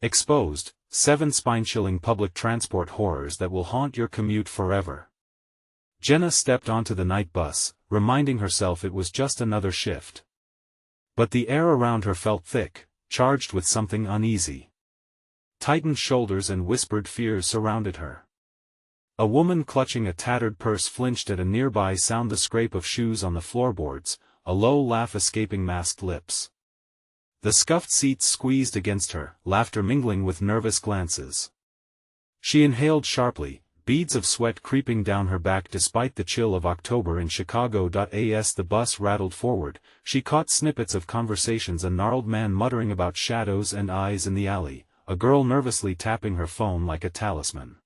Exposed, 7 spine-chilling public transport horrors that will haunt your commute forever. Jenna stepped onto the night bus, reminding herself it was just another shift. But the air around her felt thick, charged with something uneasy. Tightened shoulders and whispered fears surrounded her. A woman clutching a tattered purse flinched at a nearby sound, the scrape of shoes on the floorboards, a low laugh escaping masked lips. The scuffed seats squeezed against her, laughter mingling with nervous glances. She inhaled sharply, beads of sweat creeping down her back despite the chill of October in Chicago. As the bus rattled forward, she caught snippets of conversations: a gnarled man muttering about shadows and eyes in the alley, a girl nervously tapping her phone like a talisman.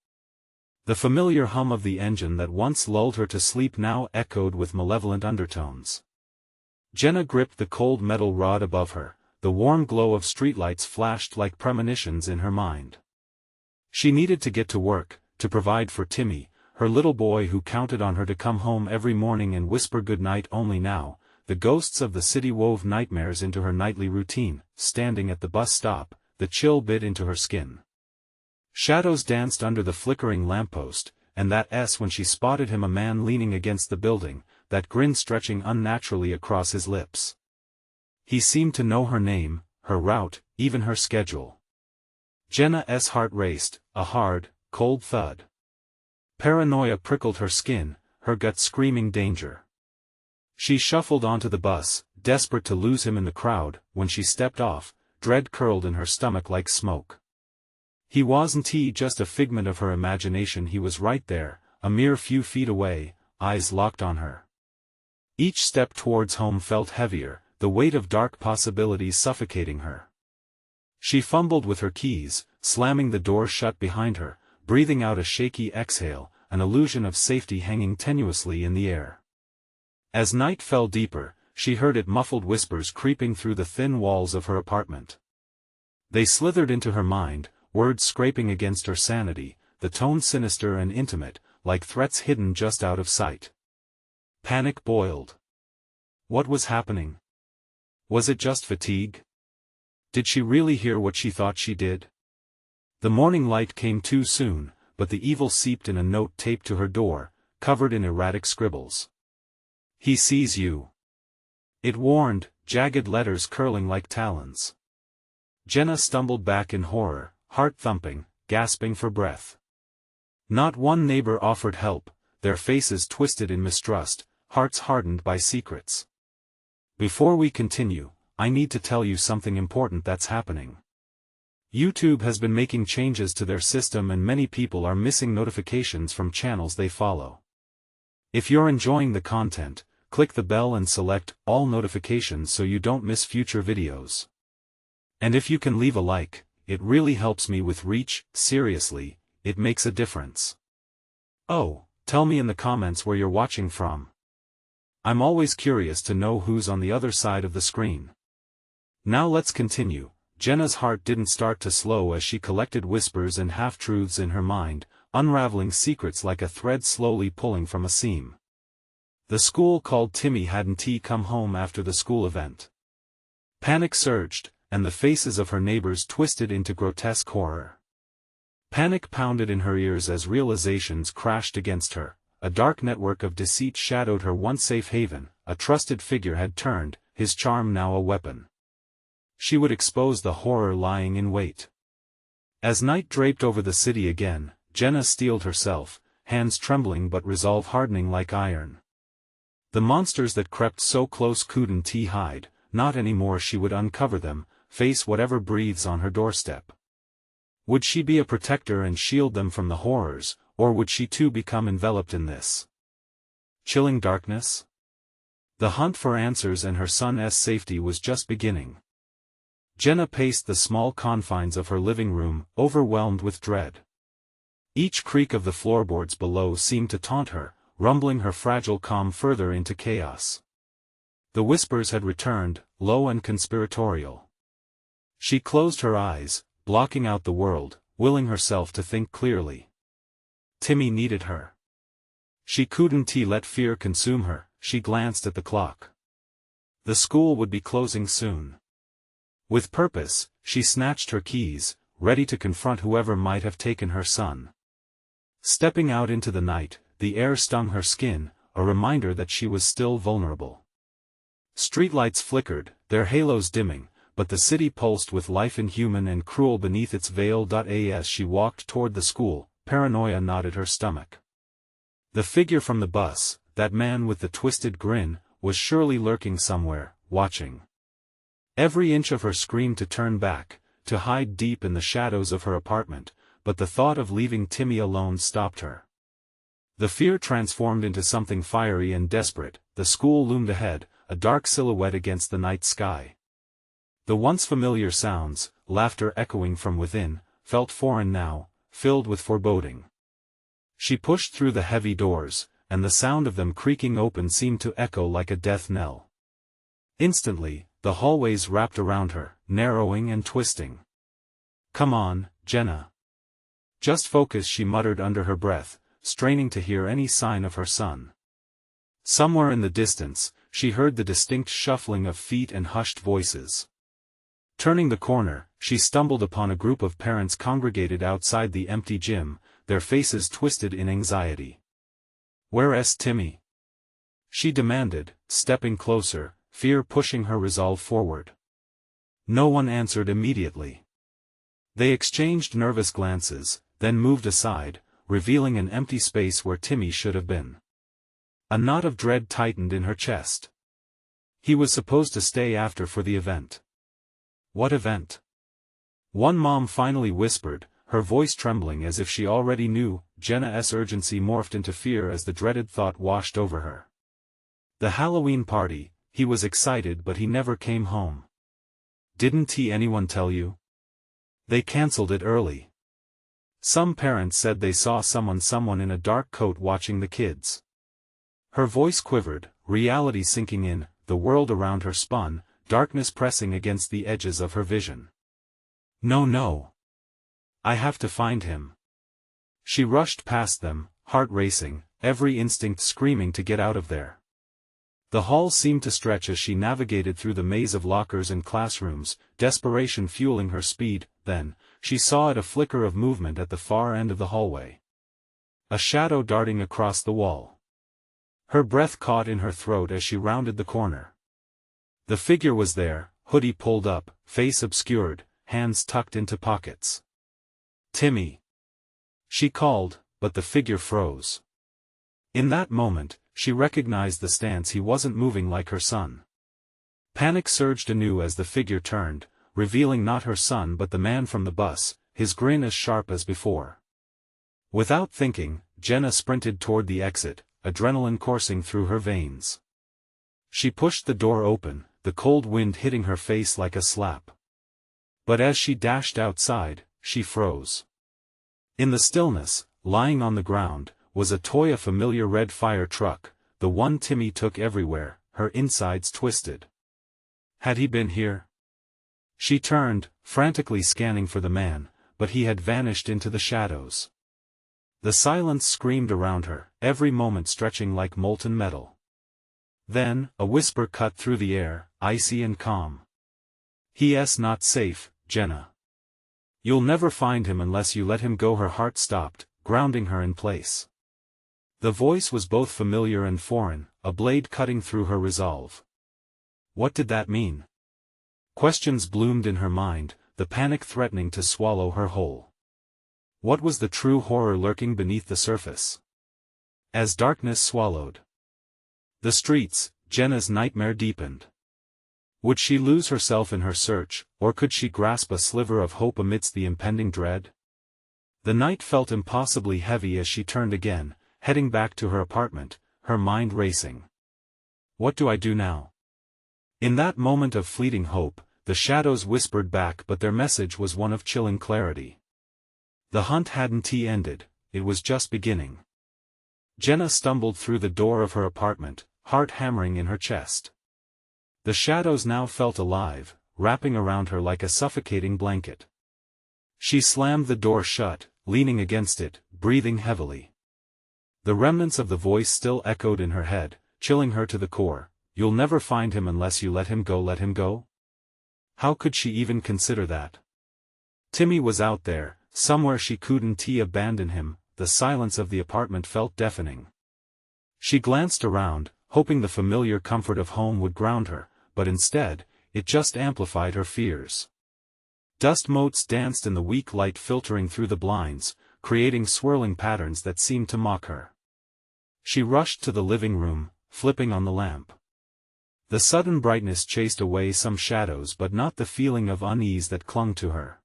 The familiar hum of the engine that once lulled her to sleep now echoed with malevolent undertones. Jenna gripped the cold metal rod above her. The warm glow of streetlights flashed like premonitions in her mind. She needed to get to work, to provide for Timmy, her little boy who counted on her to come home every morning and whisper goodnight. Only now, the ghosts of the city wove nightmares into her nightly routine. Standing at the bus stop, the chill bit into her skin. Shadows danced under the flickering lamppost, and that when she spotted him, a man leaning against the building, that grin stretching unnaturally across his lips. He seemed to know her name, her route, even her schedule. Jenna's heart raced, a hard, cold thud. Paranoia prickled her skin, her gut screaming danger. She shuffled onto the bus, desperate to lose him in the crowd. When she stepped off, dread curled in her stomach like smoke. He wasn't just a figment of her imagination. He was right there, a mere few feet away, eyes locked on her. Each step towards home felt heavier, the weight of dark possibilities suffocating her. She fumbled with her keys, slamming the door shut behind her, breathing out a shaky exhale, an illusion of safety hanging tenuously in the air. As night fell deeper, she heard muffled whispers creeping through the thin walls of her apartment. They slithered into her mind, words scraping against her sanity, the tone sinister and intimate, like threats hidden just out of sight. Panic boiled. What was happening? Was it just fatigue? Did she really hear what she thought she did? The morning light came too soon, but the evil seeped in a note taped to her door, covered in erratic scribbles. "He sees you." It warned, jagged letters curling like talons. Jenna stumbled back in horror, heart thumping, gasping for breath. Not one neighbor offered help, their faces twisted in mistrust, hearts hardened by secrets. Before we continue, I need to tell you something important that's happening. YouTube has been making changes to their system and many people are missing notifications from channels they follow. If you're enjoying the content, click the bell and select all notifications so you don't miss future videos. And if you can leave a like, it really helps me with reach. Seriously, it makes a difference. Oh, tell me in the comments where you're watching from. I'm always curious to know who's on the other side of the screen. Now let's continue. Jenna's heart didn't start to slow as she collected whispers and half-truths in her mind, unraveling secrets like a thread slowly pulling from a seam. The school called Timmy hadn't come home after the school event. Panic surged, and the faces of her neighbors twisted into grotesque horror. Panic pounded in her ears as realizations crashed against her. A dark network of deceit shadowed her once safe haven, a trusted figure had turned, his charm now a weapon. She would expose the horror lying in wait. As night draped over the city again, Jenna steeled herself, hands trembling but resolve hardening like iron. The monsters that crept so close couldn't hide, not anymore. She would uncover them, face whatever breathes on her doorstep. Would she be a protector and shield them from the horrors, or would she too become enveloped in this chilling darkness? The hunt for answers and her son's safety was just beginning. Jenna paced the small confines of her living room, overwhelmed with dread. Each creak of the floorboards below seemed to taunt her, rumbling her fragile calm further into chaos. The whispers had returned, low and conspiratorial. She closed her eyes, blocking out the world, willing herself to think clearly. Timmy needed her. She couldn't let fear consume her. She glanced at the clock. The school would be closing soon. With purpose, she snatched her keys, ready to confront whoever might have taken her son. Stepping out into the night, the air stung her skin, a reminder that she was still vulnerable. Streetlights flickered, their halos dimming, but the city pulsed with life inhuman and cruel beneath its veil. As she walked toward the school, paranoia knotted her stomach. The figure from the bus, that man with the twisted grin, was surely lurking somewhere, watching. Every inch of her screamed to turn back, to hide deep in the shadows of her apartment, but the thought of leaving Timmy alone stopped her. The fear transformed into something fiery and desperate. The school loomed ahead, a dark silhouette against the night sky. The once familiar sounds, laughter echoing from within, felt foreign now, filled with foreboding. She pushed through the heavy doors, and the sound of them creaking open seemed to echo like a death knell. Instantly, the hallways wrapped around her, narrowing and twisting. "Come on, Jenna. Just focus," she muttered under her breath, straining to hear any sign of her son. Somewhere in the distance, she heard the distinct shuffling of feet and hushed voices. Turning the corner, she stumbled upon a group of parents congregated outside the empty gym, their faces twisted in anxiety. "Where's Timmy?" she demanded, stepping closer, fear pushing her resolve forward. No one answered immediately. They exchanged nervous glances, then moved aside, revealing an empty space where Timmy should have been. A knot of dread tightened in her chest. He was supposed to stay after for the event. What event? One mom finally whispered, her voice trembling as if she already knew. Jenna's urgency morphed into fear as the dreaded thought washed over her. The Halloween party. He was excited, but he never came home. Didn't anyone tell you? They cancelled it early. Some parents said they saw someone in a dark coat watching the kids. Her voice quivered, reality sinking in, the world around her spun, darkness pressing against the edges of her vision. No. I have to find him. She rushed past them, heart racing, every instinct screaming to get out of there. The hall seemed to stretch as she navigated through the maze of lockers and classrooms, desperation fueling her speed. Then, she saw a flicker of movement at the far end of the hallway. A shadow darting across the wall. Her breath caught in her throat as she rounded the corner. The figure was there, hoodie pulled up, face obscured, hands tucked into pockets. "Timmy!" she called, but the figure froze. In that moment, she recognized the stance. He wasn't moving like her son. Panic surged anew as the figure turned, revealing not her son but the man from the bus, his grin as sharp as before. Without thinking, Jenna sprinted toward the exit, adrenaline coursing through her veins. She pushed the door open, the cold wind hitting her face like a slap. But as she dashed outside, she froze. In the stillness, lying on the ground, was a familiar red fire truck, the one Timmy took everywhere, her insides twisted. Had he been here? She turned, frantically scanning for the man, but he had vanished into the shadows. The silence screamed around her, every moment stretching like molten metal. Then, a whisper cut through the air, icy and calm. "He's not safe, Jenna. You'll never find him unless you let him go." Her heart stopped, grounding her in place. The voice was both familiar and foreign, a blade cutting through her resolve. What did that mean? Questions bloomed in her mind, the panic threatening to swallow her whole. What was the true horror lurking beneath the surface? As darkness swallowed the streets, Jenna's nightmare deepened. Would she lose herself in her search, or could she grasp a sliver of hope amidst the impending dread? The night felt impossibly heavy as she turned again, heading back to her apartment, her mind racing. What do I do now? In that moment of fleeting hope, the shadows whispered back, but their message was one of chilling clarity. The hunt hadn't ended, it was just beginning. Jenna stumbled through the door of her apartment, heart hammering in her chest. The shadows now felt alive, wrapping around her like a suffocating blanket. She slammed the door shut, leaning against it, breathing heavily. The remnants of the voice still echoed in her head, chilling her to the core. "You'll never find him unless you let him go." Let him go? How could she even consider that? Timmy was out there, somewhere. She couldn't abandon him. The silence of the apartment felt deafening. She glanced around, hoping the familiar comfort of home would ground her, but instead, it just amplified her fears. Dust motes danced in the weak light filtering through the blinds, creating swirling patterns that seemed to mock her. She rushed to the living room, flipping on the lamp. The sudden brightness chased away some shadows but not the feeling of unease that clung to her.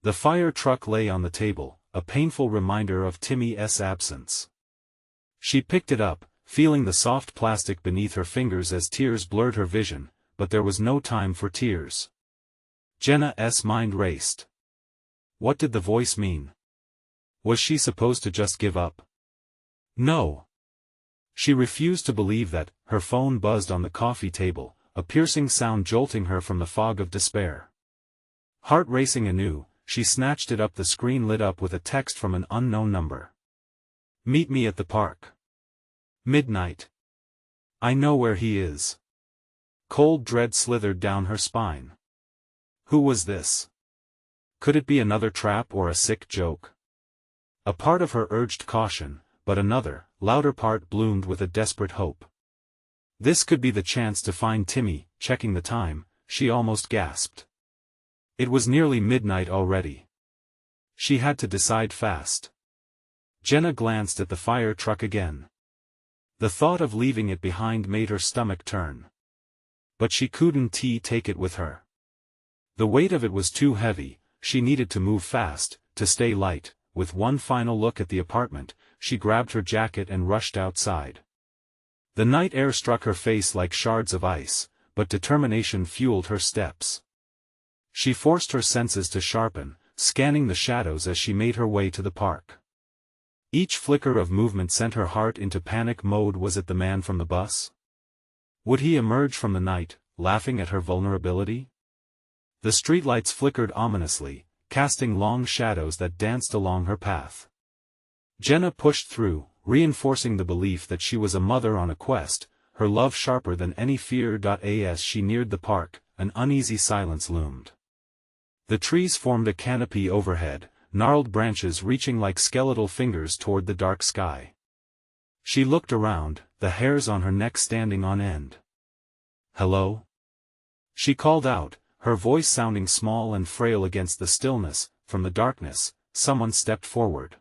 The fire truck lay on the table, a painful reminder of Timmy's absence. She picked it up, feeling the soft plastic beneath her fingers as tears blurred her vision, but there was no time for tears. Jenna's mind raced. What did the voice mean? Was she supposed to just give up? No. She refused to believe that. Her phone buzzed on the coffee table, a piercing sound jolting her from the fog of despair. Heart racing anew, she snatched it up. The screen lit up with a text from an unknown number. Meet me at the park. Midnight. I know where he is. Cold dread slithered down her spine. Who was this? Could it be another trap or a sick joke? A part of her urged caution, but another, louder part bloomed with a desperate hope. This could be the chance to find Timmy. Checking the time, she almost gasped. It was nearly midnight already. She had to decide fast. Jenna glanced at the fire truck again. The thought of leaving it behind made her stomach turn. But she couldn't take it with her. The weight of it was too heavy. She needed to move fast, to stay light. With one final look at the apartment, she grabbed her jacket and rushed outside. The night air struck her face like shards of ice, but determination fueled her steps. She forced her senses to sharpen, scanning the shadows as she made her way to the park. Each flicker of movement sent her heart into panic mode. Was it the man from the bus? Would he emerge from the night, laughing at her vulnerability? The streetlights flickered ominously, casting long shadows that danced along her path. Jenna pushed through, reinforcing the belief that she was a mother on a quest, her love sharper than any fear. As she neared the park, an uneasy silence loomed. The trees formed a canopy overhead, gnarled branches reaching like skeletal fingers toward the dark sky. She looked around, the hairs on her neck standing on end. Hello? She called out, her voice sounding small and frail against the stillness. From the darkness, someone stepped forward.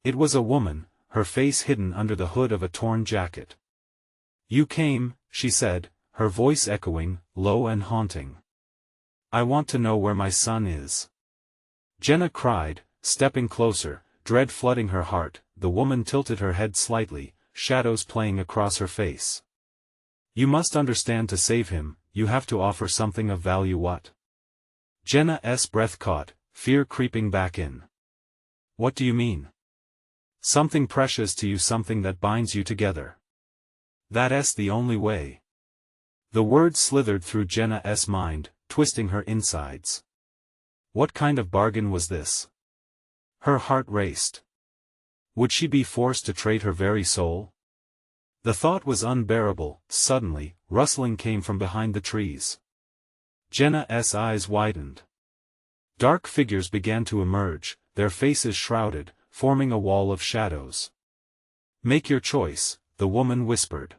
It was a woman, her face hidden under the hood of a torn jacket. You came, she said, her voice echoing, low and haunting. I want to know where my son is. Jenna cried, stepping closer, dread flooding her heart. The woman tilted her head slightly, shadows playing across her face. You must understand, to save him, you have to offer something of value. What? Jenna's breath caught, fear creeping back in. What do you mean? Something precious to you, something that binds you together. That's the only way. The words slithered through Jenna's mind, twisting her insides. What kind of bargain was this? Her heart raced. Would she be forced to trade her very soul? The thought was unbearable. Suddenly, rustling came from behind the trees. Jenna's eyes widened. Dark figures began to emerge, their faces shrouded, forming a wall of shadows. Make your choice, the woman whispered.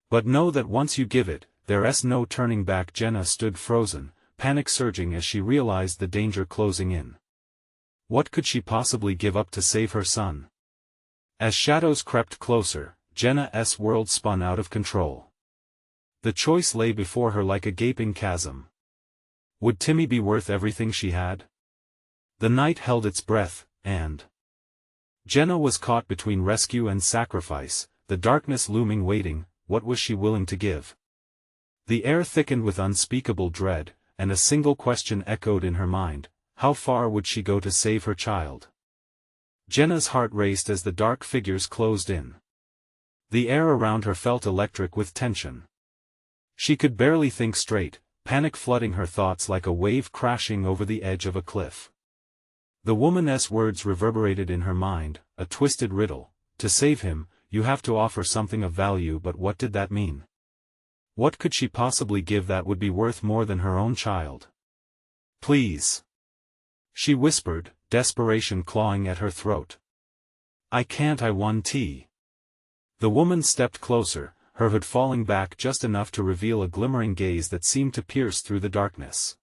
But know that once you give it, there's no turning back. Jenna stood frozen, panic surging as she realized the danger closing in. What could she possibly give up to save her son? As shadows crept closer, Jenna's world spun out of control. The choice lay before her like a gaping chasm. Would Timmy be worth everything she had? The night held its breath, and Jenna was caught between rescue and sacrifice, the darkness looming, waiting. What was she willing to give? The air thickened with unspeakable dread, and a single question echoed in her mind: how far would she go to save her child? Jenna's heart raced as the dark figures closed in. The air around her felt electric with tension. She could barely think straight, panic flooding her thoughts like a wave crashing over the edge of a cliff. The woman's words reverberated in her mind, a twisted riddle. To save him, you have to offer something of value. But what did that mean? What could she possibly give that would be worth more than her own child? Please. she whispered, desperation clawing at her throat. I can't. I want tea. The woman stepped closer, her hood falling back just enough to reveal a glimmering gaze that seemed to pierce through the darkness.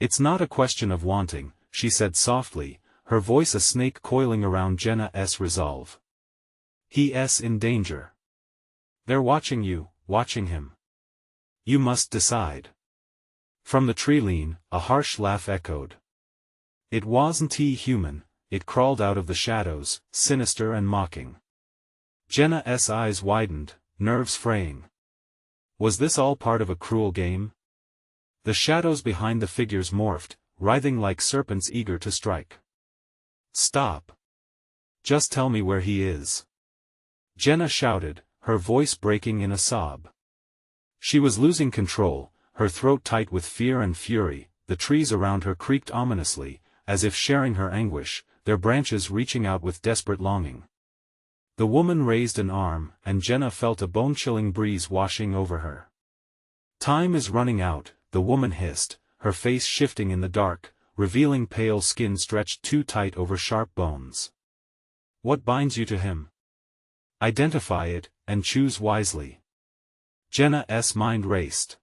It's not a question of wanting, she said softly, her voice a snake coiling around Jenna's resolve. He's in danger. They're watching you, watching him. You must decide. From the tree-line, a harsh laugh echoed. It wasn't human, it crawled out of the shadows, sinister and mocking. Jenna's eyes widened, nerves fraying. Was this all part of a cruel game? The shadows behind the figures morphed, writhing like serpents eager to strike. Stop. Just tell me where he is. Jenna shouted, her voice breaking in a sob. She was losing control, her throat tight with fear and fury. The trees around her creaked ominously, as if sharing her anguish, their branches reaching out with desperate longing. The woman raised an arm, and Jenna felt a bone-chilling breeze washing over her. Time is running out, the woman hissed, her face shifting in the dark, revealing pale skin stretched too tight over sharp bones. What binds you to him? Identify it, and choose wisely. Jenna's mind raced.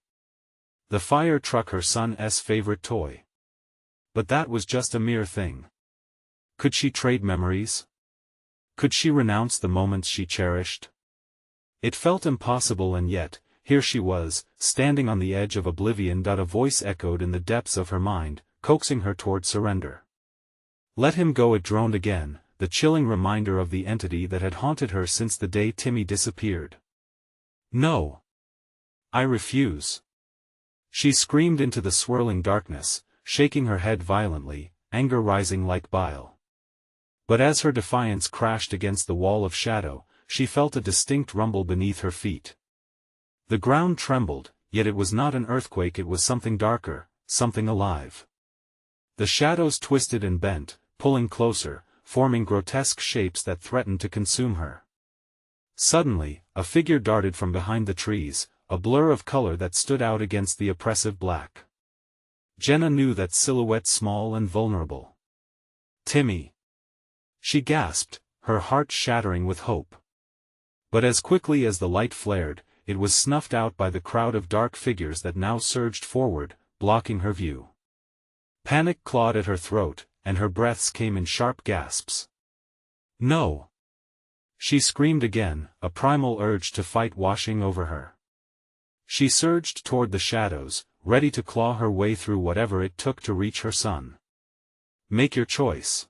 The fire truck, her son's favorite toy. But that was just a mere thing. Could she trade memories? Could she renounce the moments she cherished? It felt impossible, and yet, here she was, standing on the edge of oblivion. A voice echoed in the depths of her mind, coaxing her toward surrender. Let him go, it droned again, the chilling reminder of the entity that had haunted her since the day Timmy disappeared. No. I refuse. She screamed into the swirling darkness, shaking her head violently, anger rising like bile. But as her defiance crashed against the wall of shadow, she felt a distinct rumble beneath her feet. The ground trembled, yet it was not an earthquake, it was something darker, something alive. The shadows twisted and bent, pulling closer, forming grotesque shapes that threatened to consume her. Suddenly, a figure darted from behind the trees, a blur of color that stood out against the oppressive black. Jenna knew that silhouette, small and vulnerable. Timmy. She gasped, her heart shattering with hope. But as quickly as the light flared, it was snuffed out by the crowd of dark figures that now surged forward, blocking her view. Panic clawed at her throat, and her breaths came in sharp gasps. No! She screamed again, a primal urge to fight washing over her. She surged toward the shadows, ready to claw her way through whatever it took to reach her son. Make your choice.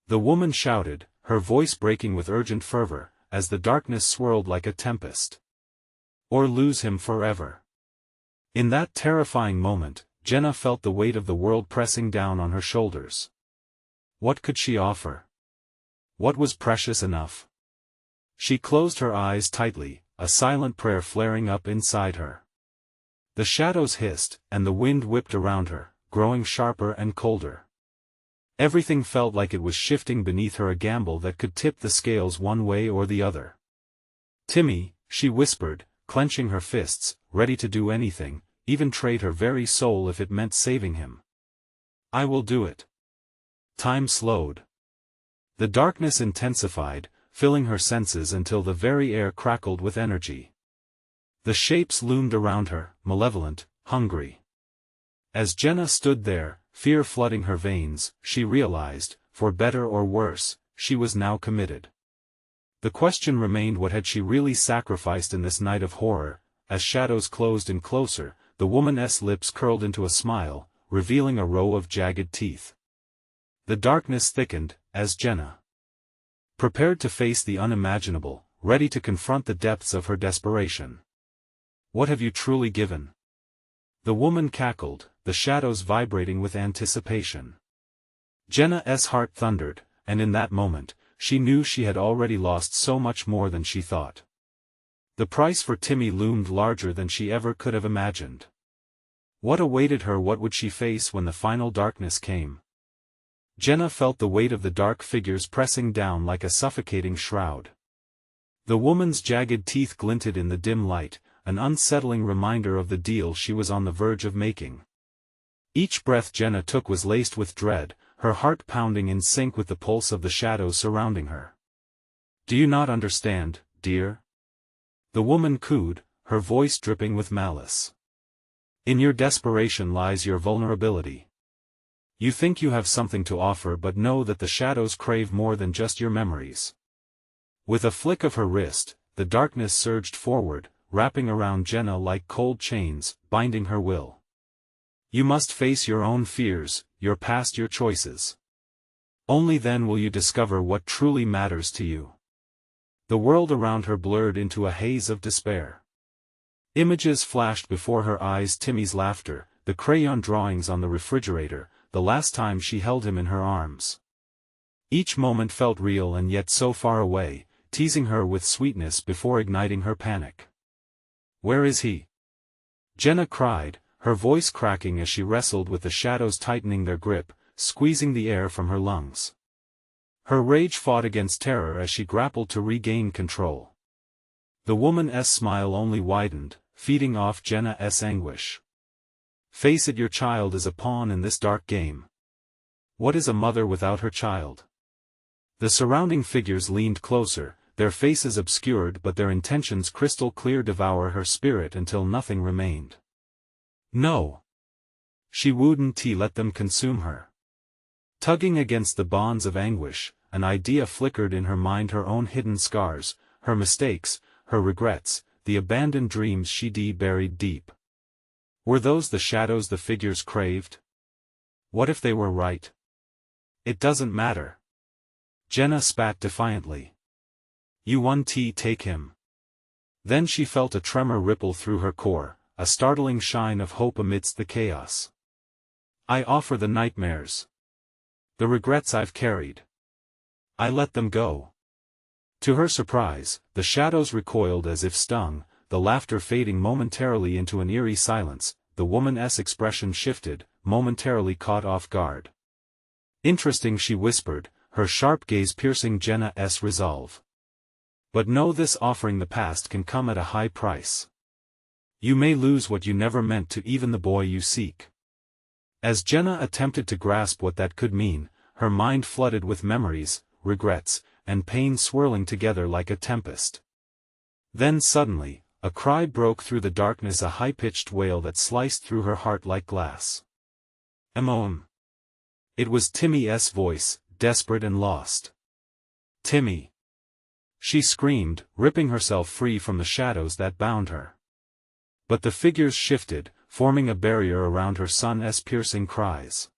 The woman shouted, her voice breaking with urgent fervor, as the darkness swirled like a tempest. Or lose him forever. In that terrifying moment, Jenna felt the weight of the world pressing down on her shoulders. What could she offer? What was precious enough? She closed her eyes tightly, a silent prayer flaring up inside her. The shadows hissed, and the wind whipped around her, growing sharper and colder. Everything felt like it was shifting beneath her, a gamble that could tip the scales one way or the other. Timmy, she whispered, clenching her fists, ready to do anything, even trade her very soul if it meant saving him. I will do it. Time slowed. The darkness intensified, filling her senses until the very air crackled with energy. The shapes loomed around her, malevolent, hungry. As Jenna stood there, fear flooding her veins, she realized, for better or worse, she was now committed. The question remained, what had she really sacrificed in this night of horror? As shadows closed in closer, the woman's lips curled into a smile, revealing a row of jagged teeth. The darkness thickened, as Jenna prepared to face the unimaginable, ready to confront the depths of her desperation. What have you truly given? The woman cackled, the shadows vibrating with anticipation. Jenna's heart thundered, and in that moment, she knew she had already lost so much more than she thought. The price for Timmy loomed larger than she ever could have imagined. What awaited her? What would she face when the final darkness came? Jenna felt the weight of the dark figures pressing down like a suffocating shroud. The woman's jagged teeth glinted in the dim light, an unsettling reminder of the deal she was on the verge of making. Each breath Jenna took was laced with dread, her heart pounding in sync with the pulse of the shadows surrounding her. "Do you not understand, dear?" the woman cooed, her voice dripping with malice. "In your desperation lies your vulnerability. You think you have something to offer, but know that the shadows crave more than just your memories." With a flick of her wrist, the darkness surged forward, wrapping around Jenna like cold chains, binding her will. "You must face your own fears, your past, your choices. Only then will you discover what truly matters to you." The world around her blurred into a haze of despair. Images flashed before her eyes: Timmy's laughter, the crayon drawings on the refrigerator, the last time she held him in her arms. Each moment felt real and yet so far away, teasing her with sweetness before igniting her panic. "Where is he?" Jenna cried, her voice cracking as she wrestled with the shadows tightening their grip, squeezing the air from her lungs. Her rage fought against terror as she grappled to regain control. The woman's smile only widened, feeding off Jenna's anguish. "Face it, your child is a pawn in this dark game. What is a mother without her child?" The surrounding figures leaned closer, their faces obscured but their intentions crystal clear: devour her spirit until nothing remained. "No." She wouldn't let them consume her. Tugging against the bonds of anguish, an idea flickered in her mind: her own hidden scars, her mistakes, her regrets, the abandoned dreams she'd buried deep. Were those the shadows the figures craved? What if they were right? "It doesn't matter." Jenna spat defiantly. "You won't take him." Then she felt a tremor ripple through her core, a startling shine of hope amidst the chaos. "I offer the nightmares. The regrets I've carried. I let them go." To her surprise, the shadows recoiled as if stung, the laughter fading momentarily into an eerie silence. The woman's expression shifted, momentarily caught off guard. "Interesting," she whispered, her sharp gaze piercing Jenna's resolve. "But know this: offering the past can come at a high price. You may lose what you never meant to, even the boy you seek." As Jenna attempted to grasp what that could mean, her mind flooded with memories, regrets, and pain swirling together like a tempest. Then suddenly, a cry broke through the darkness, a high-pitched wail that sliced through her heart like glass. "Emom." It was Timmy's voice, desperate and lost. "Timmy!" she screamed, ripping herself free from the shadows that bound her. But the figures shifted, forming a barrier around her son's piercing cries.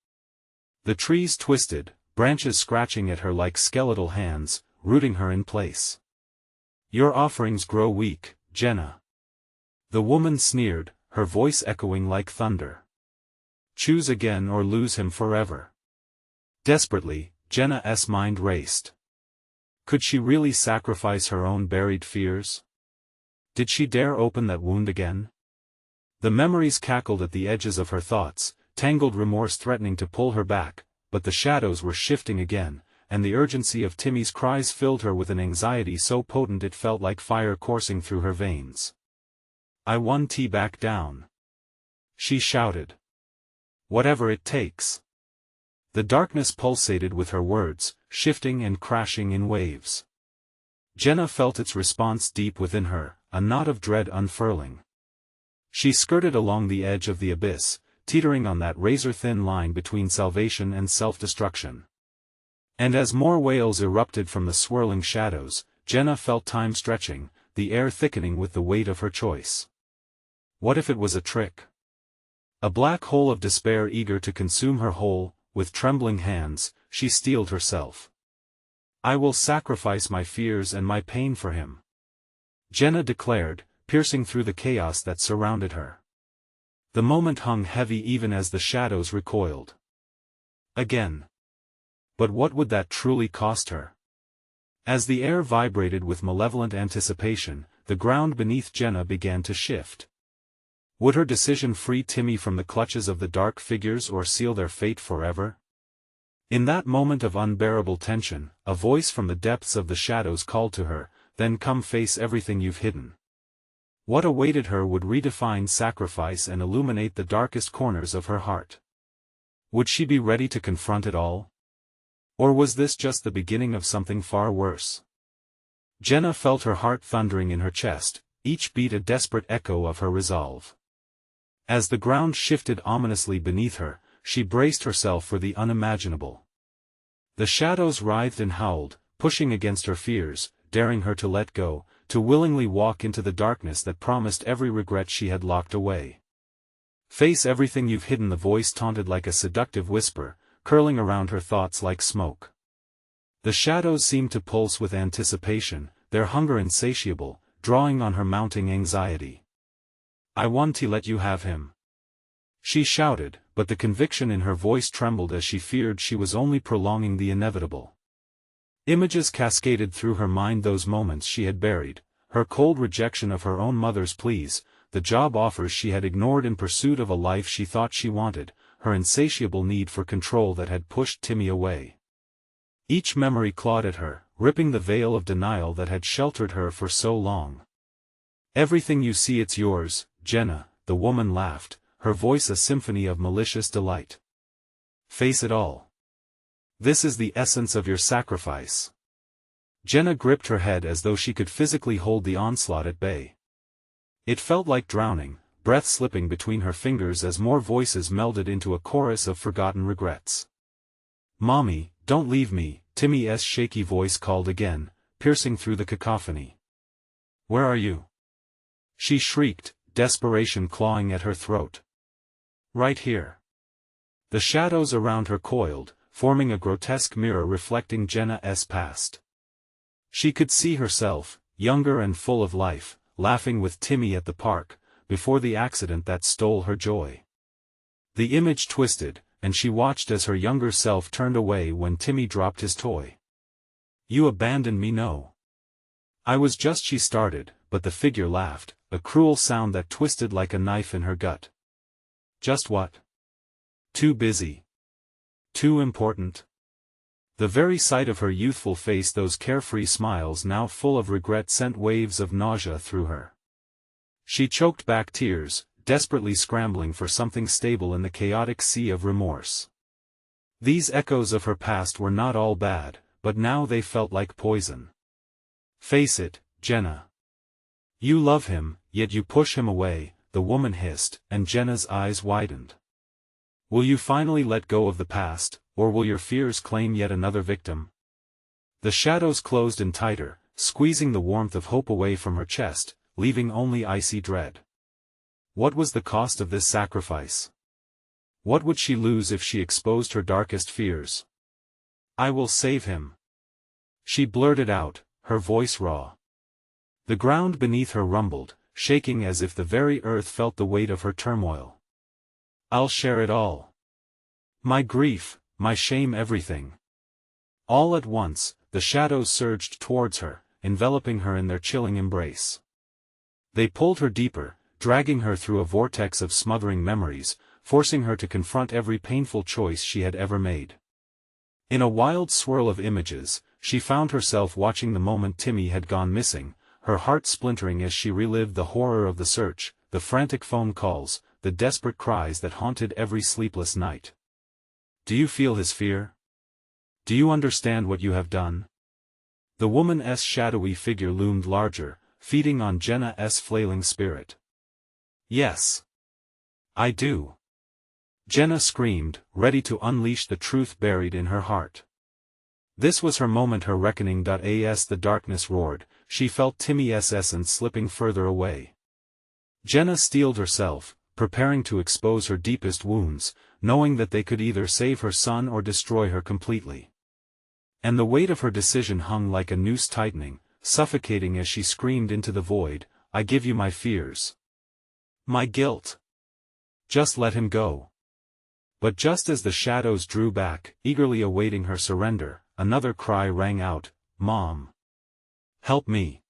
The trees twisted, branches scratching at her like skeletal hands, rooting her in place. "Your offerings grow weak, Jenna." The woman sneered, her voice echoing like thunder. "Choose again or lose him forever." Desperately, Jenna's mind raced. Could she really sacrifice her own buried fears? Did she dare open that wound again? The memories cackled at the edges of her thoughts, tangled remorse threatening to pull her back, but the shadows were shifting again, and the urgency of Timmy's cries filled her with an anxiety so potent it felt like fire coursing through her veins. "I won't back down," she shouted. "Whatever it takes." The darkness pulsated with her words, shifting and crashing in waves. Jenna felt its response deep within her, a knot of dread unfurling. She skirted along the edge of the abyss, teetering on that razor-thin line between salvation and self-destruction. And as more wails erupted from the swirling shadows, Jenna felt time stretching, the air thickening with the weight of her choice. What if it was a trick? A black hole of despair eager to consume her whole. With trembling hands, she steeled herself. "I will sacrifice my fears and my pain for him," Jenna declared, piercing through the chaos that surrounded her. The moment hung heavy even as the shadows recoiled. Again. But what would that truly cost her? As the air vibrated with malevolent anticipation, the ground beneath Jenna began to shift. Would her decision free Timmy from the clutches of the dark figures or seal their fate forever? In that moment of unbearable tension, a voice from the depths of the shadows called to her, "Then come face everything you've hidden." What awaited her would redefine sacrifice and illuminate the darkest corners of her heart. Would she be ready to confront it all? Or was this just the beginning of something far worse? Jenna felt her heart thundering in her chest, each beat a desperate echo of her resolve. As the ground shifted ominously beneath her, she braced herself for the unimaginable. The shadows writhed and howled, pushing against her fears, daring her to let go, to willingly walk into the darkness that promised every regret she had locked away. Face everything you've hidden, the voice taunted like a seductive whisper, curling around her thoughts like smoke. The shadows seemed to pulse with anticipation, their hunger insatiable, drawing on her mounting anxiety. I want to let you have him. She shouted, but the conviction in her voice trembled as she feared she was only prolonging the inevitable. Images cascaded through her mind, those moments she had buried, her cold rejection of her own mother's pleas, the job offers she had ignored in pursuit of a life she thought she wanted, her insatiable need for control that had pushed Timmy away. Each memory clawed at her, ripping the veil of denial that had sheltered her for so long. Everything you see, it's yours, Jenna, the woman laughed, her voice a symphony of malicious delight. Face it all. This is the essence of your sacrifice. Jenna gripped her head as though she could physically hold the onslaught at bay. It felt like drowning, breath slipping between her fingers as more voices melded into a chorus of forgotten regrets. Mommy, don't leave me, Timmy's shaky voice called again, piercing through the cacophony. Where are you? She shrieked, desperation clawing at her throat. Right here. The shadows around her coiled, forming a grotesque mirror reflecting Jenna's past. She could see herself, younger and full of life, laughing with Timmy at the park, before the accident that stole her joy. The image twisted, and she watched as her younger self turned away when Timmy dropped his toy. You abandoned me, no. I was just, she started, but the figure laughed, a cruel sound that twisted like a knife in her gut. Just what? Too busy. Too important. The very sight of her youthful face, those carefree smiles now full of regret, sent waves of nausea through her. She choked back tears, desperately scrambling for something stable in the chaotic sea of remorse. These echoes of her past were not all bad, but now they felt like poison. Face it, Jenna. You love him, yet you push him away, the woman hissed, and Jenna's eyes widened. Will you finally let go of the past, or will your fears claim yet another victim? The shadows closed in tighter, squeezing the warmth of hope away from her chest, leaving only icy dread. What was the cost of this sacrifice? What would she lose if she exposed her darkest fears? I will save him. She blurted out, her voice raw. The ground beneath her rumbled, shaking as if the very earth felt the weight of her turmoil. I'll share it all. My grief, my shame, everything. All at once, the shadows surged towards her, enveloping her in their chilling embrace. They pulled her deeper, dragging her through a vortex of smothering memories, forcing her to confront every painful choice she had ever made. In a wild swirl of images, she found herself watching the moment Timmy had gone missing, her heart splintering as she relived the horror of the search, the frantic phone calls, the desperate cries that haunted every sleepless night. Do you feel his fear? Do you understand what you have done? The woman's shadowy figure loomed larger, feeding on Jenna's flailing spirit. Yes. I do. Jenna screamed, ready to unleash the truth buried in her heart. This was her moment, her reckoning. As the darkness roared, she felt Timmy's essence slipping further away. Jenna steeled herself, preparing to expose her deepest wounds, knowing that they could either save her son or destroy her completely. And the weight of her decision hung like a noose tightening, suffocating as she screamed into the void, I give you my fears. My guilt. Just let him go. But just as the shadows drew back, eagerly awaiting her surrender, another cry rang out, Mom. Help me.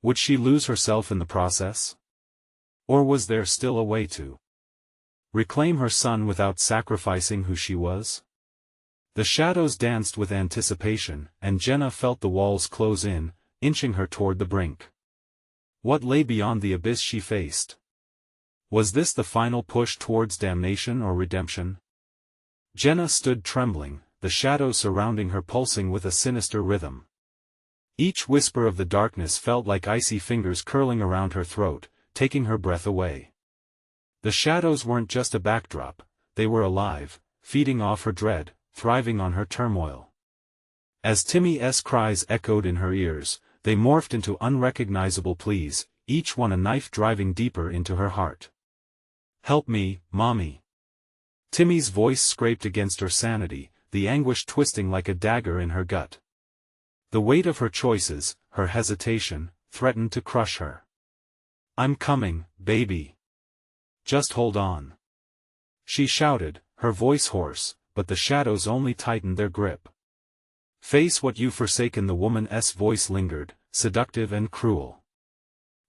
Would she lose herself in the process? Or was there still a way to reclaim her son without sacrificing who she was? The shadows danced with anticipation, and Jenna felt the walls close in, inching her toward the brink. What lay beyond the abyss she faced? Was this the final push towards damnation or redemption? Jenna stood trembling, the shadows surrounding her pulsing with a sinister rhythm. Each whisper of the darkness felt like icy fingers curling around her throat, taking her breath away. The shadows weren't just a backdrop, they were alive, feeding off her dread, thriving on her turmoil. As Timmy's cries echoed in her ears, they morphed into unrecognizable pleas, each one a knife driving deeper into her heart. "Help me, Mommy." Timmy's voice scraped against her sanity, the anguish twisting like a dagger in her gut. The weight of her choices, her hesitation, threatened to crush her. "I'm coming, baby. Just hold on." She shouted, her voice hoarse, but the shadows only tightened their grip. "Face what you've forsaken." The woman's voice lingered, seductive and cruel.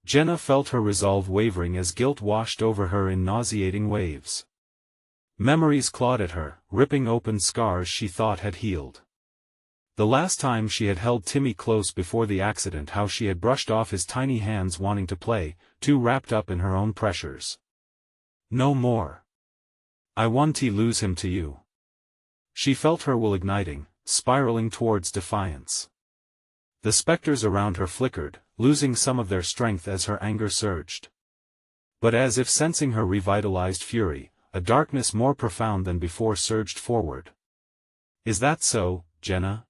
Jenna felt her resolve wavering as guilt washed over her in nauseating waves. Memories clawed at her, ripping open scars she thought had healed. The last time she had held Timmy close before the accident, how she had brushed off his tiny hands wanting to play, too wrapped up in her own pressures. "No more. I want to lose him to you." She felt her will igniting, spiraling towards defiance. The specters around her flickered, losing some of their strength as her anger surged. But as if sensing her revitalized fury, a darkness more profound than before surged forward. "Is that so, Jenna?"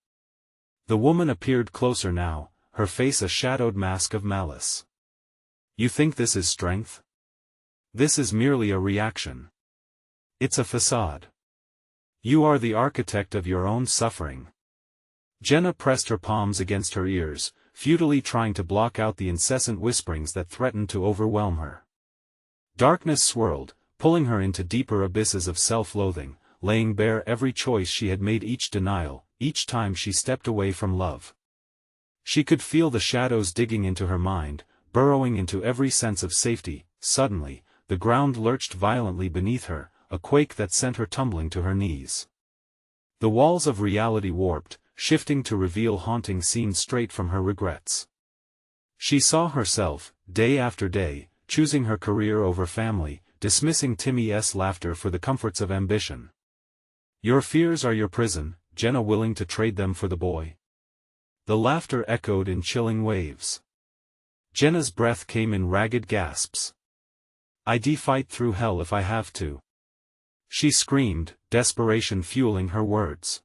The woman appeared closer now, her face a shadowed mask of malice. "You think this is strength? This is merely a reaction. It's a facade. You are the architect of your own suffering." Jenna pressed her palms against her ears, futilely trying to block out the incessant whisperings that threatened to overwhelm her. Darkness swirled, pulling her into deeper abysses of self-loathing, laying bare every choice she had made, each denial, each time she stepped away from love. She could feel the shadows digging into her mind, burrowing into every sense of safety. Suddenly, the ground lurched violently beneath her, a quake that sent her tumbling to her knees. The walls of reality warped, shifting to reveal haunting scenes straight from her regrets. She saw herself, day after day, choosing her career over family, dismissing Timmy's laughter for the comforts of ambition. "Your fears are your prison, Jenna, willing to trade them for the boy?" The laughter echoed in chilling waves. Jenna's breath came in ragged gasps. "I'd fight through hell if I have to," she screamed, desperation fueling her words.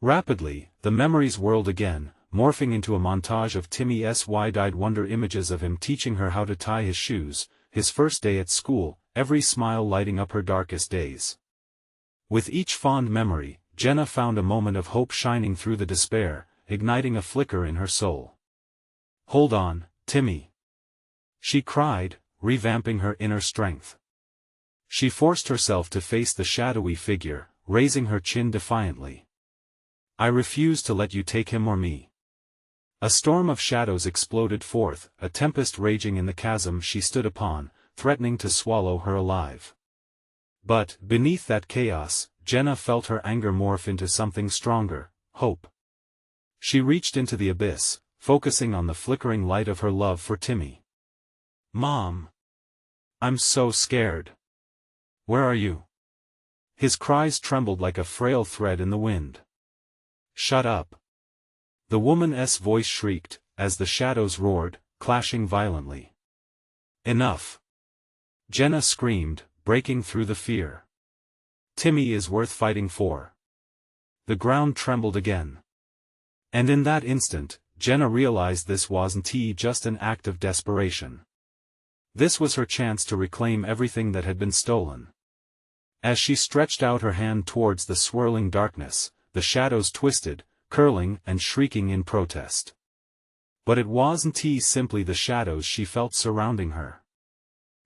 Rapidly, the memories whirled again, morphing into a montage of Timmy's wide-eyed wonder, images of him teaching her how to tie his shoes, his first day at school, every smile lighting up her darkest days. With each fond memory, Jenna found a moment of hope shining through the despair, igniting a flicker in her soul. "Hold on, Timmy," she cried, revamping her inner strength. She forced herself to face the shadowy figure, raising her chin defiantly. "I refuse to let you take him or me." A storm of shadows exploded forth, a tempest raging in the chasm she stood upon, threatening to swallow her alive. But, beneath that chaos, Jenna felt her anger morph into something stronger, hope. She reached into the abyss, focusing on the flickering light of her love for Timmy. "Mom! I'm so scared. Where are you?" His cries trembled like a frail thread in the wind. "Shut up!" The woman's voice shrieked, as the shadows roared, clashing violently. "Enough!" Jenna screamed, breaking through the fear. "Timmy is worth fighting for." The ground trembled again. And in that instant, Jenna realized this wasn't just an act of desperation. This was her chance to reclaim everything that had been stolen. As she stretched out her hand towards the swirling darkness, the shadows twisted, curling and shrieking in protest. But it wasn't simply the shadows she felt surrounding her.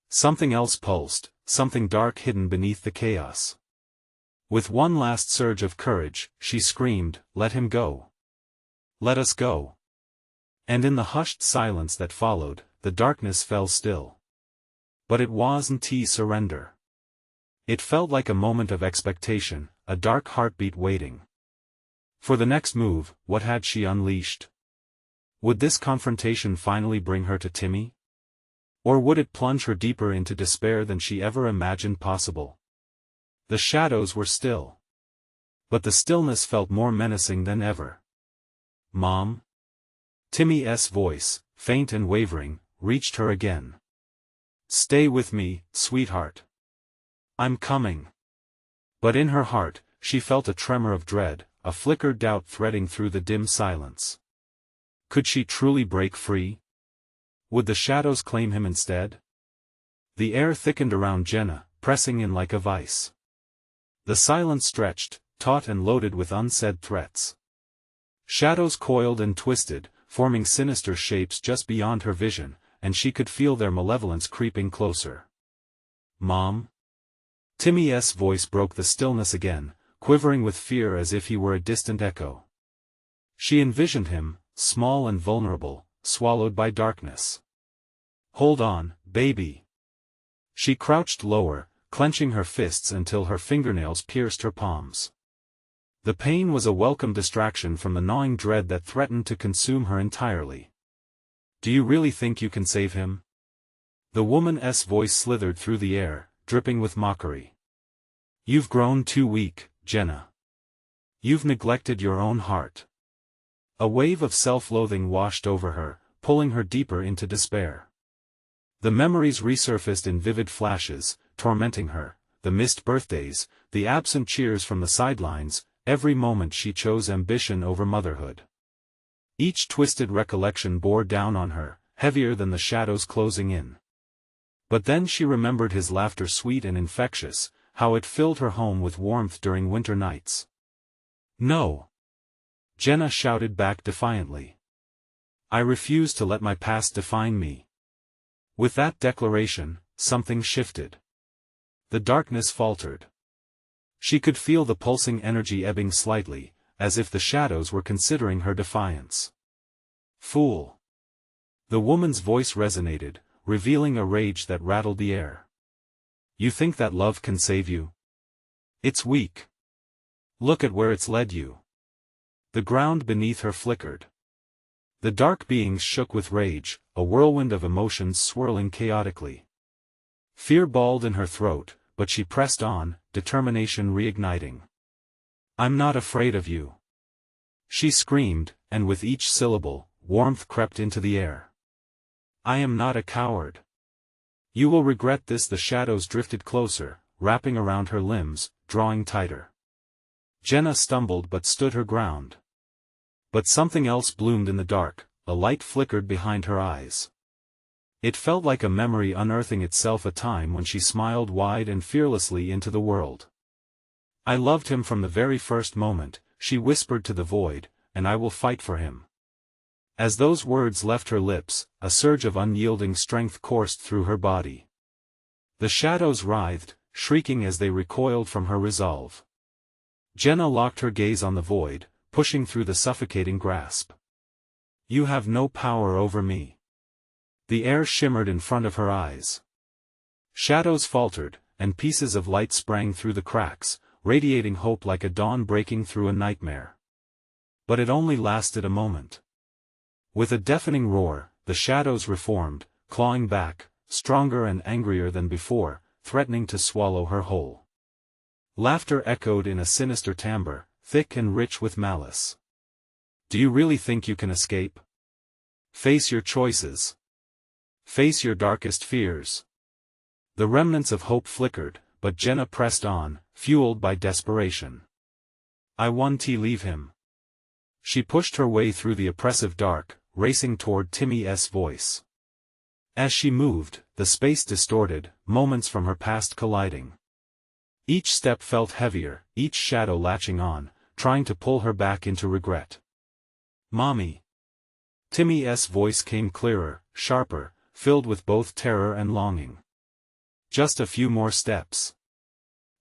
Something else pulsed, something dark hidden beneath the chaos. With one last surge of courage, she screamed, "Let him go! Let us go!" And in the hushed silence that followed, the darkness fell still. But it wasn't surrender. It felt like a moment of expectation, a dark heartbeat waiting. For the next move, what had she unleashed? Would this confrontation finally bring her to Timmy? Or would it plunge her deeper into despair than she ever imagined possible? The shadows were still. But the stillness felt more menacing than ever. "Mom?" Timmy's voice, faint and wavering, reached her again. "Stay with me, sweetheart. I'm coming." But in her heart, she felt a tremor of dread, a flickered doubt threading through the dim silence. Could she truly break free? Would the shadows claim him instead? The air thickened around Jenna, pressing in like a vice. The silence stretched, taut and loaded with unsaid threats. Shadows coiled and twisted, forming sinister shapes just beyond her vision, and she could feel their malevolence creeping closer. "Mom?" Timmy's voice broke the stillness again, quivering with fear as if he were a distant echo. She envisioned him, small and vulnerable, swallowed by darkness. "Hold on, baby." She crouched lower, clenching her fists until her fingernails pierced her palms. The pain was a welcome distraction from the gnawing dread that threatened to consume her entirely. "Do you really think you can save him?" The woman's voice slithered through the air, dripping with mockery. "You've grown too weak, Jenna. You've neglected your own heart." A wave of self-loathing washed over her, pulling her deeper into despair. The memories resurfaced in vivid flashes, tormenting her, the missed birthdays, the absent cheers from the sidelines. Every moment she chose ambition over motherhood. Each twisted recollection bore down on her, heavier than the shadows closing in. But then she remembered his laughter, sweet and infectious, how it filled her home with warmth during winter nights. "No!" Jenna shouted back defiantly. "I refuse to let my past define me." With that declaration, something shifted. The darkness faltered. She could feel the pulsing energy ebbing slightly, as if the shadows were considering her defiance. "Fool!" The woman's voice resonated, revealing a rage that rattled the air. "You think that love can save you? It's weak. Look at where it's led you." The ground beneath her flickered. The dark beings shook with rage, a whirlwind of emotions swirling chaotically. Fear balled in her throat, but she pressed on, determination reigniting. "I'm not afraid of you," she screamed, and with each syllable, warmth crept into the air. "I am not a coward. You will regret this." The shadows drifted closer, wrapping around her limbs, drawing tighter. Jenna stumbled but stood her ground. But something else bloomed in the dark, a light flickered behind her eyes. It felt like a memory unearthing itself, a time when she smiled wide and fearlessly into the world. "I loved him from the very first moment," she whispered to the void, "and I will fight for him." As those words left her lips, a surge of unyielding strength coursed through her body. The shadows writhed, shrieking as they recoiled from her resolve. Jenna locked her gaze on the void, pushing through the suffocating grasp. "You have no power over me." The air shimmered in front of her eyes. Shadows faltered, and pieces of light sprang through the cracks, radiating hope like a dawn breaking through a nightmare. But it only lasted a moment. With a deafening roar, the shadows reformed, clawing back, stronger and angrier than before, threatening to swallow her whole. Laughter echoed in a sinister timbre, thick and rich with malice. "Do you really think you can escape? Face your choices. Face your darkest fears." The remnants of hope flickered, but Jenna pressed on, fueled by desperation. "I want to leave him." She pushed her way through the oppressive dark, racing toward Timmy's voice. As she moved, the space distorted, moments from her past colliding. Each step felt heavier, each shadow latching on, trying to pull her back into regret. "Mommy." Timmy's voice came clearer, sharper, filled with both terror and longing. Just a few more steps.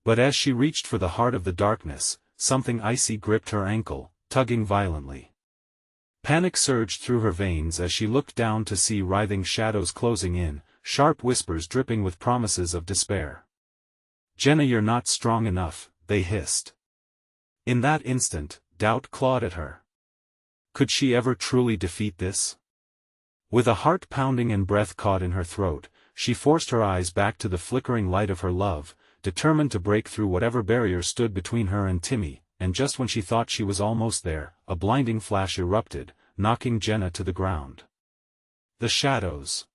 But as she reached for the heart of the darkness, something icy gripped her ankle, tugging violently. Panic surged through her veins as she looked down to see writhing shadows closing in, sharp whispers dripping with promises of despair. "Jenna, you're not strong enough," they hissed. In that instant, doubt clawed at her. Could she ever truly defeat this? With a heart pounding and breath caught in her throat, she forced her eyes back to the flickering light of her love, determined to break through whatever barrier stood between her and Timmy, and just when she thought she was almost there, a blinding flash erupted, knocking Jenna to the ground. The shadows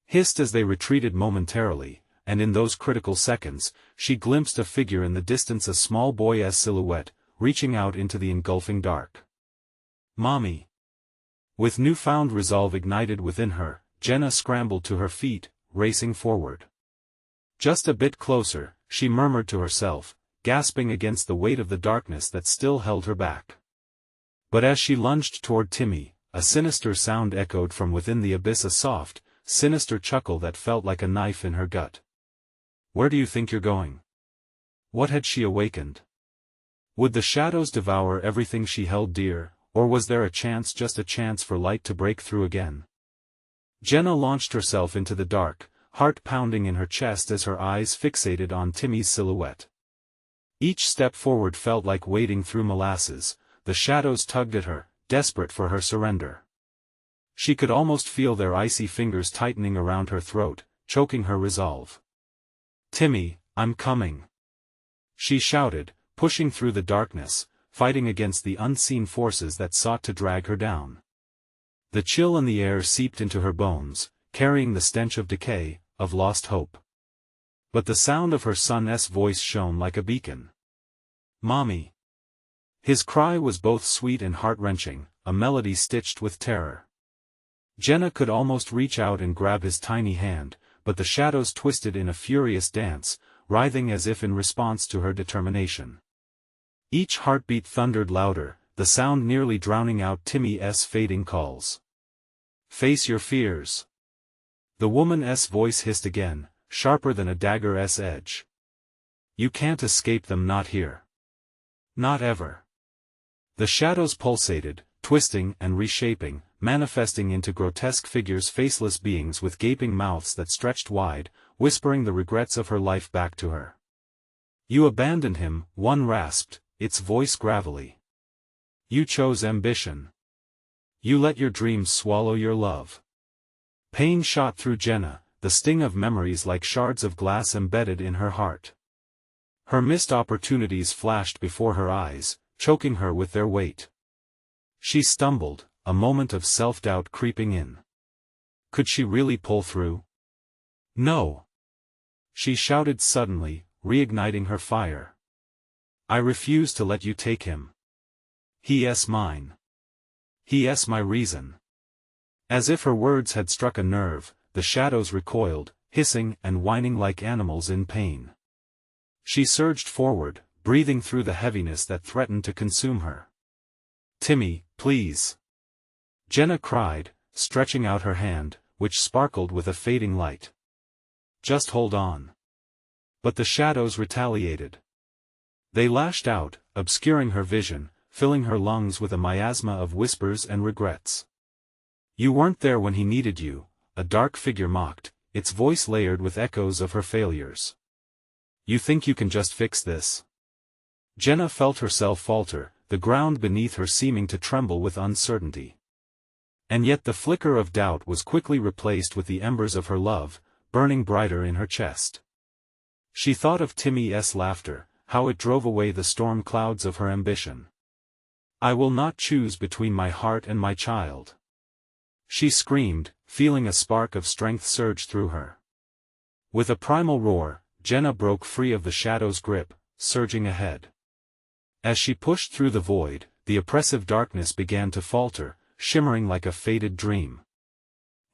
hissed as they retreated momentarily, and in those critical seconds, she glimpsed a figure in the distance, a small boy's silhouette, reaching out into the engulfing dark. Mommy! With newfound resolve ignited within her, Jenna scrambled to her feet, racing forward. Just a bit closer, she murmured to herself, gasping against the weight of the darkness that still held her back. But as she lunged toward Timmy, a sinister sound echoed from within the abyss, a soft, sinister chuckle that felt like a knife in her gut. Where do you think you're going? What had she awakened? Would the shadows devour everything she held dear, or was there a chance, just a chance, for light to break through again? Jenna launched herself into the dark, heart pounding in her chest as her eyes fixated on Timmy's silhouette. Each step forward felt like wading through molasses. The shadows tugged at her, desperate for her surrender. She could almost feel their icy fingers tightening around her throat, choking her resolve. "Timmy, I'm coming!" she shouted, pushing through the darkness, fighting against the unseen forces that sought to drag her down. The chill in the air seeped into her bones, carrying the stench of decay, of lost hope. But the sound of her son's voice shone like a beacon. "Mommy!" His cry was both sweet and heart-wrenching, a melody stitched with terror. Jenna could almost reach out and grab his tiny hand, but the shadows twisted in a furious dance, writhing as if in response to her determination. Each heartbeat thundered louder, the sound nearly drowning out Timmy's fading calls. "Face your fears!" The woman's voice hissed again, sharper than a dagger's edge. "You can't escape them, not here. Not ever." The shadows pulsated, twisting and reshaping, manifesting into grotesque figures, faceless beings with gaping mouths that stretched wide, whispering the regrets of her life back to her. "You abandoned him," one rasped, its voice gravelly. "You chose ambition. You let your dreams swallow your love." Pain shot through Jenna, the sting of memories like shards of glass embedded in her heart. Her missed opportunities flashed before her eyes, choking her with their weight. She stumbled, a moment of self-doubt creeping in. Could she really pull through? "No!" she shouted suddenly, reigniting her fire. "I refuse to let you take him. He's mine. He's my reason." As if her words had struck a nerve, the shadows recoiled, hissing and whining like animals in pain. She surged forward, breathing through the heaviness that threatened to consume her. "Timmy, please!" Jenna cried, stretching out her hand, which sparkled with a fading light. "Just hold on." But the shadows retaliated. They lashed out, obscuring her vision, filling her lungs with a miasma of whispers and regrets. "You weren't there when he needed you," a dark figure mocked, its voice layered with echoes of her failures. "You think you can just fix this?" Jenna felt herself falter, the ground beneath her seeming to tremble with uncertainty. And yet the flicker of doubt was quickly replaced with the embers of her love, burning brighter in her chest. She thought of Timmy's laughter, how it drove away the storm clouds of her ambition. "I will not choose between my heart and my child," she screamed, feeling a spark of strength surge through her. With a primal roar, Jenna broke free of the shadow's grip, surging ahead. As she pushed through the void, the oppressive darkness began to falter, shimmering like a faded dream.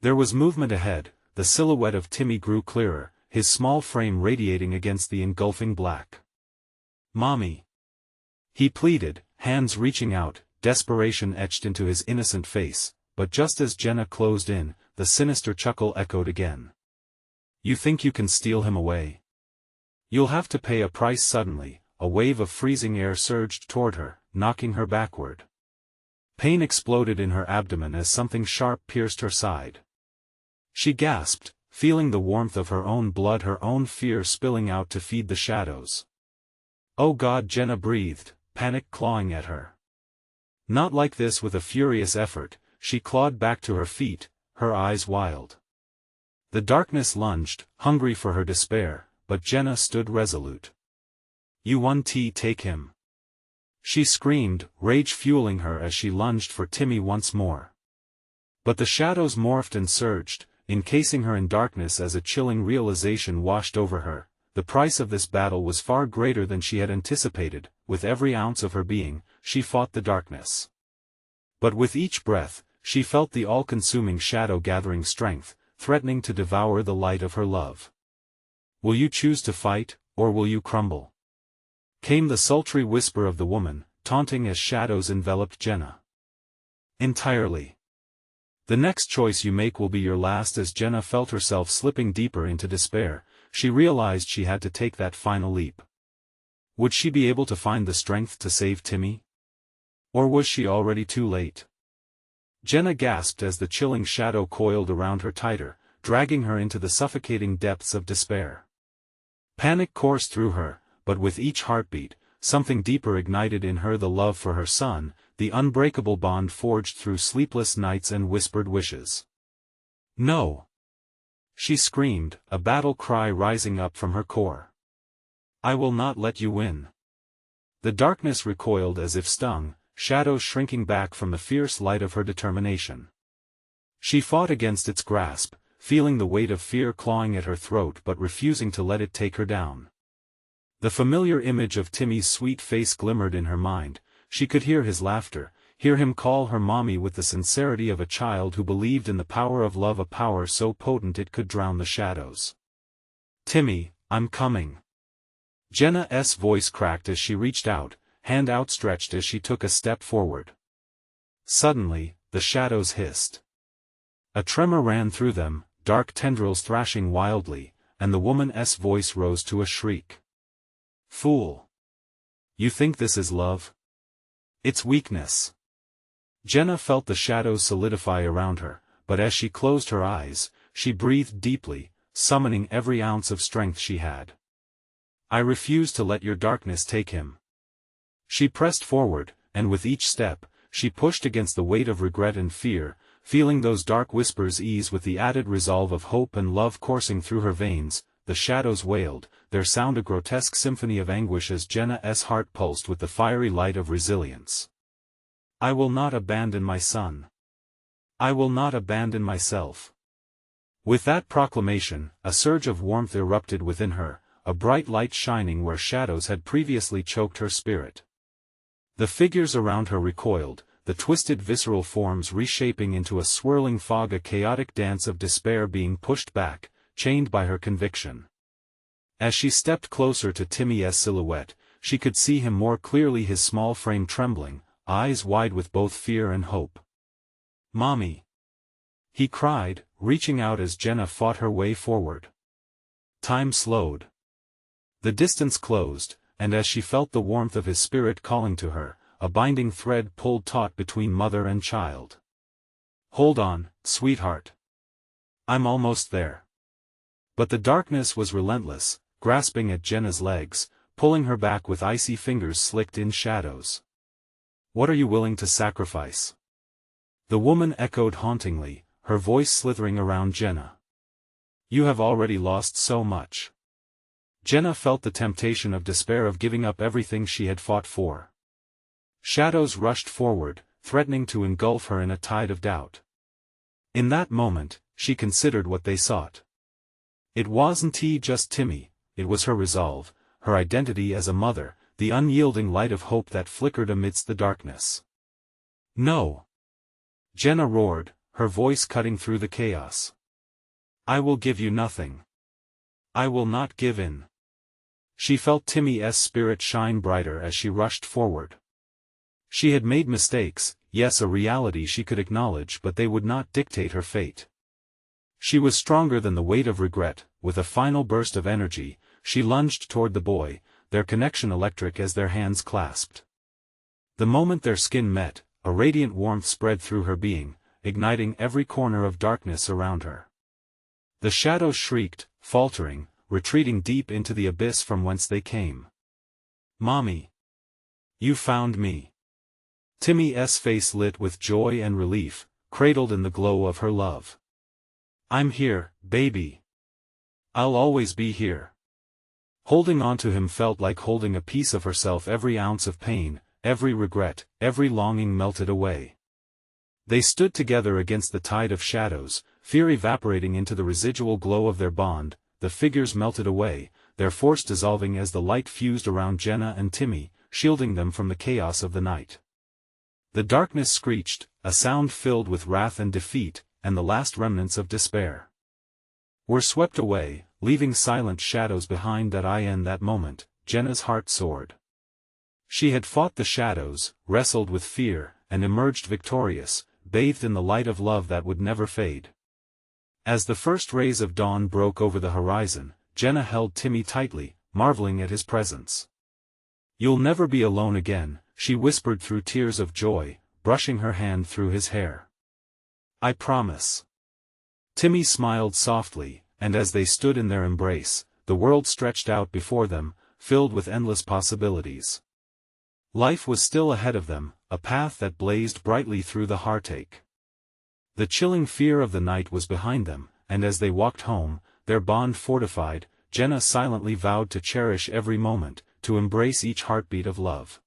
There was movement ahead, the silhouette of Timmy grew clearer, his small frame radiating against the engulfing black. "Mommy!" he pleaded, hands reaching out, desperation etched into his innocent face, but just as Jenna closed in, the sinister chuckle echoed again. "You think you can steal him away? You'll have to pay a price." Suddenly, a wave of freezing air surged toward her, knocking her backward. Pain exploded in her abdomen as something sharp pierced her side. She gasped, feeling the warmth of her own blood, her own fear spilling out to feed the shadows. "Oh God!" Jenna breathed, panic clawing at her. Not like this. With a furious effort, she clawed back to her feet, her eyes wild. The darkness lunged, hungry for her despair, but Jenna stood resolute. "You won't take him. She screamed, rage fueling her as she lunged for Timmy once more. But the shadows morphed and surged, encasing her in darkness as a chilling realization washed over her. The price of this battle was far greater than she had anticipated. With every ounce of her being, she fought the darkness. But with each breath, she felt the all-consuming shadow gathering strength, threatening to devour the light of her love. "Will you choose to fight, or will you crumble?" came the sultry whisper of the woman, taunting as shadows enveloped Jenna. "Entirely. The next choice you make will be your last." As Jenna felt herself slipping deeper into despair, she realized she had to take that final leap. Would she be able to find the strength to save Timmy? Or was she already too late? Jenna gasped as the chilling shadow coiled around her tighter, dragging her into the suffocating depths of despair. Panic coursed through her, but with each heartbeat, something deeper ignited in her: the love for her son, the unbreakable bond forged through sleepless nights and whispered wishes. "No!" she screamed, a battle cry rising up from her core. "I will not let you win." The darkness recoiled as if stung, shadows shrinking back from the fierce light of her determination. She fought against its grasp, feeling the weight of fear clawing at her throat but refusing to let it take her down. The familiar image of Timmy's sweet face glimmered in her mind. She could hear his laughter, hear him call her mommy with the sincerity of a child who believed in the power of love, a power so potent it could drown the shadows. "Timmy, I'm coming." Jenna's voice cracked as she reached out, hand outstretched as she took a step forward. Suddenly, the shadows hissed. A tremor ran through them, dark tendrils thrashing wildly, and the woman's voice rose to a shriek. "Fool! You think this is love? It's weakness." Jenna felt the shadows solidify around her, but as she closed her eyes, she breathed deeply, summoning every ounce of strength she had. "I refuse to let your darkness take him." She pressed forward, and with each step, she pushed against the weight of regret and fear, feeling those dark whispers ease with the added resolve of hope and love coursing through her veins. The shadows wailed, their sound a grotesque symphony of anguish as Jenna's heart pulsed with the fiery light of resilience. "I will not abandon my son. I will not abandon myself." With that proclamation, a surge of warmth erupted within her, a bright light shining where shadows had previously choked her spirit. The figures around her recoiled, the twisted visceral forms reshaping into a swirling fog, a chaotic dance of despair being pushed back, chained by her conviction. As she stepped closer to Timmy's silhouette, she could see him more clearly, his small frame trembling, eyes wide with both fear and hope. "Mommy!" he cried, reaching out as Jenna fought her way forward. Time slowed. The distance closed, and as she felt the warmth of his spirit calling to her, a binding thread pulled taut between mother and child. "Hold on, sweetheart. I'm almost there." But the darkness was relentless, grasping at Jenna's legs, pulling her back with icy fingers slicked in shadows. "What are you willing to sacrifice?" the woman echoed hauntingly, her voice slithering around Jenna. "You have already lost so much." Jenna felt the temptation of despair of giving up everything she had fought for. Shadows rushed forward, threatening to engulf her in a tide of doubt. In that moment, she considered what they sought. It wasn't just Timmy, it was her resolve, her identity as a mother, the unyielding light of hope that flickered amidst the darkness. "No!" Jenna roared, her voice cutting through the chaos. "I will give you nothing. I will not give in." She felt Timmy's spirit shine brighter as she rushed forward. She had made mistakes, yes, a reality she could acknowledge, but they would not dictate her fate. She was stronger than the weight of regret. With a final burst of energy, she lunged toward the boy, their connection electric as their hands clasped. The moment their skin met, a radiant warmth spread through her being, igniting every corner of darkness around her. The shadows shrieked, faltering, retreating deep into the abyss from whence they came. "Mommy! You found me!" Timmy's face lit with joy and relief, cradled in the glow of her love. "I'm here, baby. I'll always be here." Holding on to him felt like holding a piece of herself. Every ounce of pain, every regret, every longing melted away. They stood together against the tide of shadows, fear evaporating into the residual glow of their bond. The figures melted away, their force dissolving as the light fused around Jenna and Timmy, shielding them from the chaos of the night. The darkness screeched, a sound filled with wrath and defeat, and the last remnants of despair were swept away, leaving silent shadows behind. In that moment, Jenna's heart soared. She had fought the shadows, wrestled with fear, and emerged victorious, bathed in the light of love that would never fade. As the first rays of dawn broke over the horizon, Jenna held Timmy tightly, marveling at his presence. "You'll never be alone again," she whispered through tears of joy, brushing her hand through his hair. "I promise." Timmy smiled softly, and as they stood in their embrace, the world stretched out before them, filled with endless possibilities. Life was still ahead of them, a path that blazed brightly through the heartache. The chilling fear of the night was behind them, and as they walked home, their bond fortified, Jenna silently vowed to cherish every moment, to embrace each heartbeat of love.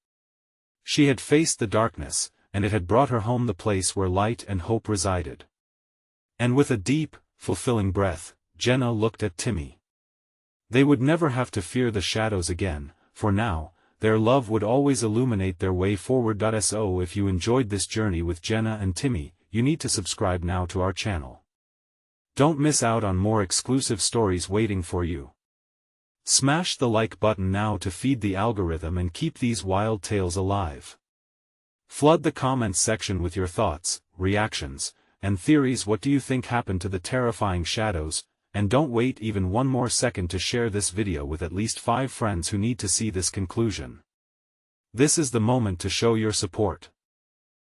She had faced the darkness, and it had brought her home, the place where light and hope resided. And with a deep, fulfilling breath, Jenna looked at Timmy. They would never have to fear the shadows again, for now, their love would always illuminate their way forward. So if you enjoyed this journey with Jenna and Timmy, you need to subscribe now to our channel. Don't miss out on more exclusive stories waiting for you. Smash the like button now to feed the algorithm and keep these wild tales alive. Flood the comments section with your thoughts, reactions, and theories. What do you think happened to the terrifying shadows? And don't wait even one more second to share this video with at least 5 friends who need to see this conclusion. This is the moment to show your support.